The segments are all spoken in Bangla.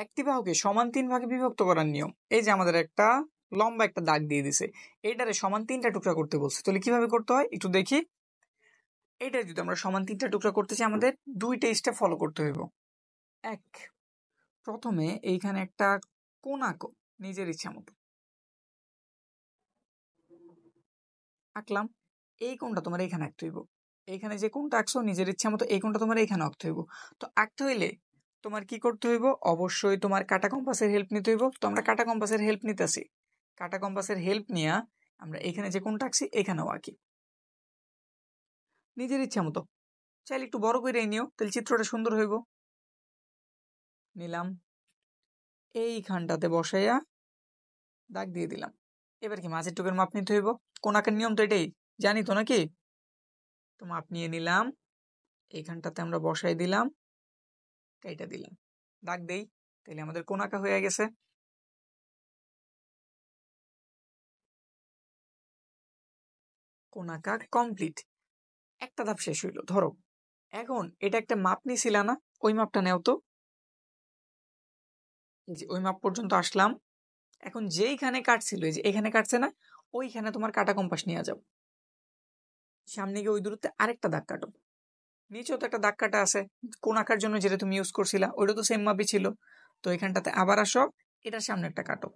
একটি বাহুকে সমান 3 ভাগে বিভক্ত করার নিয়ম। এই যে আমাদের একটা লম্বা একটা দাগ দিয়ে দিছে, এইটারে সমান 3টা টুকরা করতে বলছে। তাহলে কিভাবে করতে হয় একটু দেখি। এইটা যদি আমরা সমান 3টা টুকরা করতে চাই, আমাদের 2টা স্টেপ ফলো করতে হইব। এক, প্রথমে এইখানে একটা কোণ আঁকো নিজের ইচ্ছা মতো। আঁকলাম, এই কোণটা তোমার এইখানে আঁকতে হইব। এইখানে যে কোণটা আঁকছো নিজের ইচ্ছা মতো, এই কোণটা তোমার এইখানে আঁকতে হইব। তো আঁকতে হইলে তোমার কি করতে হইব? অবশ্যই তোমার কাটা কম্পাসের হেল্প নিতে হইব। তো আমরা কাটা কম্পাসের হেল্প নিতেছি। কাটা কম্পাসের হেল্প নিয়ে আমরা এখানে যে কোণটা আঁকছি এখানেও আঁকি নিজের ইচ্ছা মতো। চাইলে একটু বড় করে নিও, তাহলে চিত্রটা সুন্দর হইব। নিলাম, এইখানটাতে বসাইয়া দাগ দিয়ে দিলাম। এবার কি মাঝের টুকের মাপ নিতে হইব। কোন আঁকার নিয়ম তো এটাই, জানি তো নাকি? তো মাপ নিয়ে নিলাম, এইখানটাতে আমরা বসাই দিলাম, কেটে দিলাম, দাগ দেই, তাহলে আমাদের কোন আঁকা হয়ে গেছে। কোন আঁকা কমপ্লিট। একটা ধাপ শেষ হইলো। ধরো এখন এটা একটা মাপ নিছিলা না, ওই মাপটা নেও তো। ওই মাপ পর্যন্ত আসলাম। এখন যেইখানে কাটছিল, এই যে এখানে কাটছে না, ওইখানে তোমার কাটা কম্পাস নিয়ে যাও। সামনে গিয়ে ওই দূরত্বে আরেকটা দাগ কাটো। নিচেও তো একটা দাগ কাটা আছে কোন আঁকার জন্য, যেটা তুমি ইউজ করছিলা, ওইটা তো সেম মাপই ছিল। তো এখানটাতে আবার আসো, এটার সামনে একটা কাটো।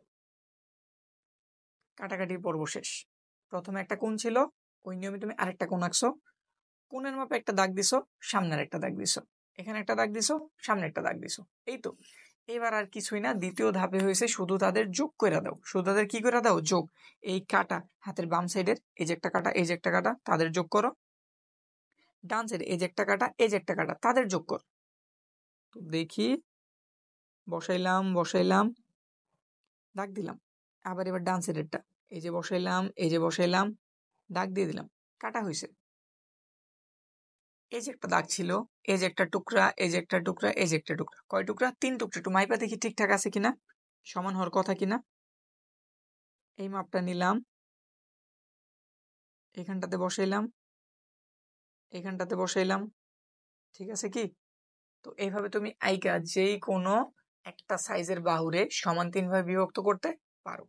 কাটাকাটির পর্ব শেষ। প্রথমে একটা কোণ ছিল, ওই নিয়মে তুমি আরেকটা কোণ আঁকছো। কোণের মাপে একটা দাগ দিছো, সামনের একটা দাগ দিছো, এখানে একটা দাগ দিছো, সামনে একটা দাগ দিছো। এই তো, এবার আর কিছুই না। দ্বিতীয় ধাপে হয়েছে শুধু তাদের যোগ করে দাও। শুধু তাদের কি করে দাও? যোগ। এই কাটা হাতের বাম সাইডের এই যে একটা কাটা, এই যে একটা কাটা, তাদের যোগ করো। ডান সাইডে এই যে একটা কাটা, এই যে একটা কাটা, তাদের যোগ করো। তো দেখি, বসাইলাম বসাইলাম, দাগ দিলাম। আবার এবার ডান সাইডেরটা এই যে বসাইলাম, এই যে বসাইলাম, দাগ দিয়ে দিলাম, কাটা হয়েছে। এই যে একটা দাগ ছিল, এই যে একটা টুকরা, এই যে একটা টুকরা, এই যে একটা টুকরা, কয় টুকরা? 3 টুকরা। একটু মাইপা দেখি ঠিকঠাক আছে কিনা, সমান হওয়ার কথা কিনা। এই মাপটা নিলাম, এখানটাতে বসাইলাম, এখানটাতে বসাইলাম, ঠিক আছে কি? তো এইভাবে তুমি আইকা যেই কোনো একটা সাইজের বাহুরে সমান 3 ভাবে বিভক্ত করতে পারো।